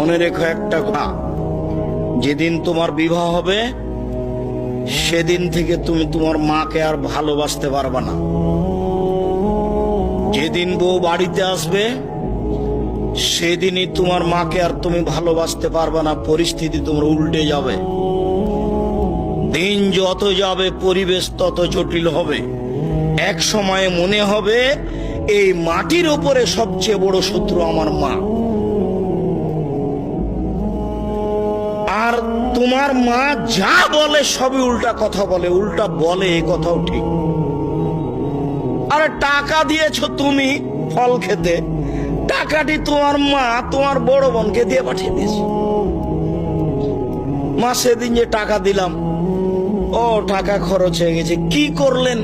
মনে রেখো একটা কথা, যেদিন তোমার বিবাহ হবে সেদিন থেকে তুমি তোমার মাকে আর ভালোবাসতে পারবে না। যেদিন বউ বাড়িতে আসবে সেদিনই তোমার মাকে আর তুমি ভালোবাসতে পারবে না। পরিস্থিতি তোমার উল্টে যাবে। দিন যত যাবে পরিবেশ তত জটিল হবে। এক সময়ে মনে হবে এই মাটির উপরে সবচেয়ে বড় শত্রু আমার মা। আর তোমার মা যা বলে সবই উল্টা কথা বলে, উল্টা বলে, এ কথাও ঠিক। আরে টাকা দিয়েছো তুমি ফল খেতে, টাকাটি তোমার মা তোমার বড় বোনকে দিয়ে পাঠিয়ে দিয়েছে। মা সেদিন যে টাকা দিলাম, ও টাকা খরচ হয়ে গেছে, কি করলেন?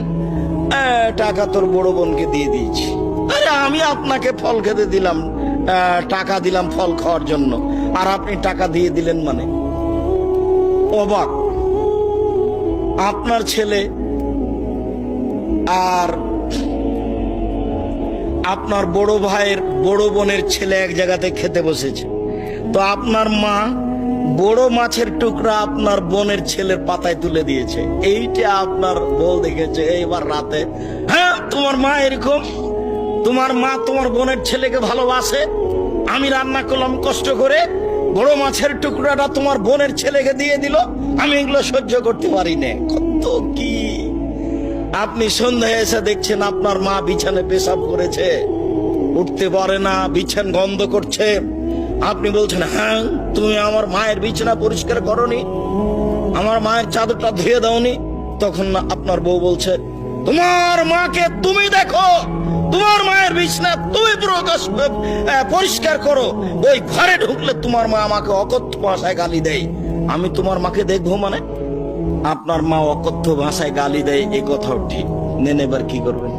টাকা তোর বড় বোনকে দিয়ে দিয়েছি। আরে আমি আপনাকে ফল খেতে দিলাম, টাকা দিলাম ফল খাওয়ার জন্য, আর আপনি টাকা দিয়ে দিলেন মানে? অবাক। আপনার ছেলে আর আপনার বড় ভাইয়ের বড় বোনের ছেলে এক জায়গাতে খেতে বসেছে, তো আপনার মা বড় মাছের টুকরা আপনার বোনের ছেলের পাতায় তুলে দিয়েছে। এইটা আপনার বউ দেখেছে এইবার রাতে। হ্যাঁ, তোমার মা এরকম, তোমার মা তোমার বোনের ছেলেকে ভালোবাসে। আমি রান্না করলাম কষ্ট করে, বড় মাছের টুকরাটা তোমার বোনের ছেলেকে দিয়ে দিল, আমি এগুলো সহ্য করতে পারি না। কত কি! আপনি সন্ধ্যায় এসে দেখছেন আপনার মা বিছানে পেশাব করেছে, উঠতে পারে না, বিছান গন্ধ করছে। আপনি বলছেন, হ্যাঁ তুমি আমার মায়ের বিছানা পরিষ্কার করনি, আমার মায়ের চাদরটা ধুয়ে দাওনি। তখন আপনার বউ বলছে, তোমার মাকে তুমি দেখো, তোমার মায়ের বিছানা তুমি পরিষ্কার করো। ওই ঘরে ঢুকলে তোমার মা আমাকে অকথ্য ভাষায় গালি দেয়, আমি তোমার মাকে দেখবো মানে? আপনার মা অকথ্য ভাষায় গালি দেয়, এই কথাও ঠিক। নেন, এবার কি করবেন?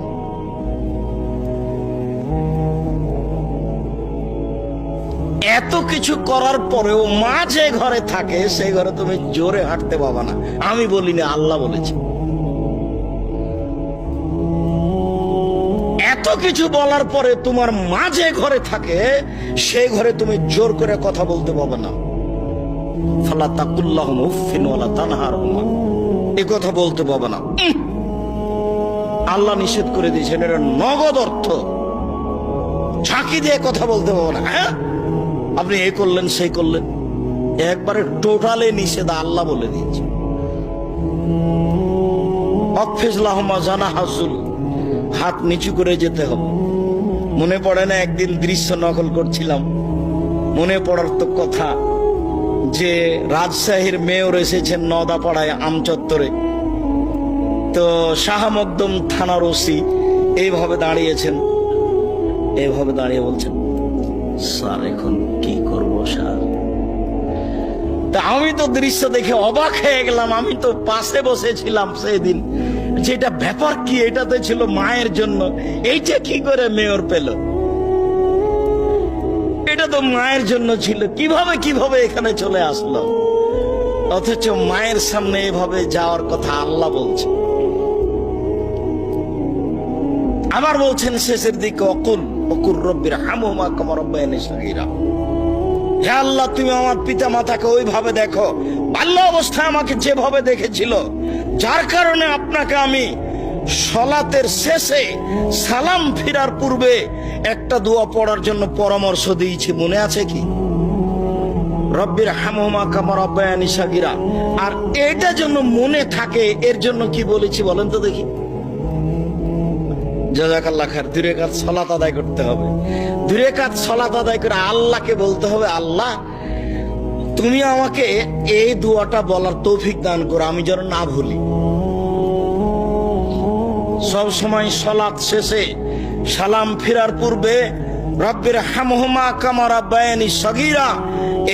এত কিছু করার পরেও মা যে ঘরে থাকে সেই ঘরে তুমি জোরে হাঁটতে পাবা না। আমি বলিনি, আল্লাহ বলেছে। এত কিছু বলার পরে তোমার মা যে ঘরে থাকে সেই ঘরে তুমি জোর করে কথা বলতে পাবে না। ফালা তাকুল্লাহুমা উফফিন ওয়ালা তানহারহুমা, এই কথা বলতে পাবে না। আল্লাহ নিষেধ করে দিয়েছেন, এটা নগদ অর্থ। ঝাঁকি দিয়ে কথা বলতে পাবে না। হ্যাঁ, আপনি এই করলেন সেই করলেন, একবারে টোটালে নিষেধ আল্লাহ বলে দিয়েছে। অকফিজ লাহুমা জানাহাজুল, হাত নিচু করে যেতে হবে। মনে পড়ে না একদিন দৃশ্য নকল করছিলাম, মনে পড়ার তো কথা যে রাজশাহীর মেয়র এসেছেন নদাপাড়ায় আমচত্বরে, তো শাহ মকদুম থানার ওসি এইভাবে দাঁড়িয়েছেন, এইভাবে দাঁড়িয়ে বলছেন, স্যার এখন কি করবো স্যার? তা আমি তো দৃশ্য দেখে অবাক হয়ে গেলাম। আমি তো পাশে বসেছিলাম সেদিন, যেটা ব্যাপার কি, এটাতে ছিল মায়ের জন্য, এইটা কি করে মেয়র পেল? এটা তো মায়ের জন্য ছিল, কিভাবে এখানে চলে আসলো? অথচ মায়ের সামনে এভাবে যাওয়ার কথা আল্লাহ বলছে। আবার বলছেন শেষের দিকে, অকুল রব্বির হামহুমা কামা রাব্বায়ানি সগীরা, হে আল্লাহ তুমি আমার পিতা মাতাকে ওইভাবে দেখো, বাল্য অবস্থায় আমাকে যেভাবে দেখেছিল, যার কারণে আপনাকে আমি সলাতের শেষে সালাম ফিরার পূর্বে একটা দোয়া পড়ার জন্য পরামর্শ দিয়েছি, মনে আছে কি? রব্বির হামহুমা কামা রাব্বায়ানি সগীরা। আর এটা জন্য মনে থাকে, এর জন্য কি বলেছি বলেন তো দেখি? জাযাকাল্লাহ খায়ের। 2 রাকাত সালাত আদায় করতে হবে। 2 রাকাত সালাত আদায় করে আল্লাহকে বলতে হবে, আল্লাহ তুমি আমাকে এই দোয়াটা বলার তৌফিক দান করো, আমি যেন না ভুলি। সব সময় সালাত শেষে সালাম ফিরার পূর্বে রব্বির হামহুমা কামা রাব্বায়ানি সগীরা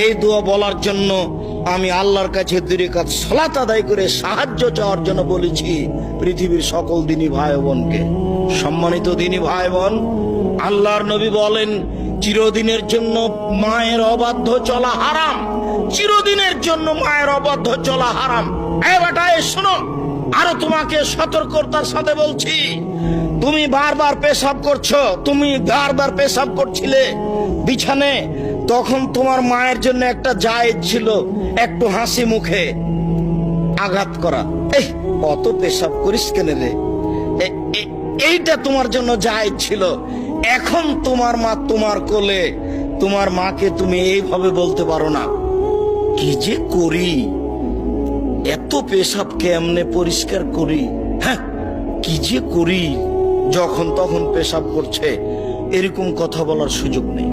এই দোয়া বলার জন্য আমি আল্লাহর কাছে 2 রাকাত সালাত আদায় করে সাহায্য চাওয়ার জন্য বলেছি পৃথিবীর সকল দিনী ভাই বোনকে। সম্মানিত দিনী ভাই বোন, আল্লাহর নবী বলেন, চিরদিনের জন্য মায়ের অবাধ্য চলা হারাম, চিরদিনের জন্য মায়ের অবাধ্য চলা হারাম। এই বেটা শোনো, আরো তোমাকে সতর্কতার সাথে বলছি, তুমি বারবার পেশাব করছো, তুমি বারবার পেশাব করছিলে বিছানে, তখন তোমার মায়ের জন্য একটা জায়েজ ছিল একটু হাসি মুখে আঘাত করা, এই অত পেশাব করিস কেন রে, এইটা তোমার জন্য জায়েজ ছিল। এখন তোমার মা তোমার কোলে, তোমার মাকে তুমি এইভাবে বলতে পারো না। কি যে করি, এত পেশাব কেমনে পরিষ্কার করি, হ্যাঁ কি যে করি, যখন তখন পেশাব করছে, এরকম কথা বলার সুযোগ নেই।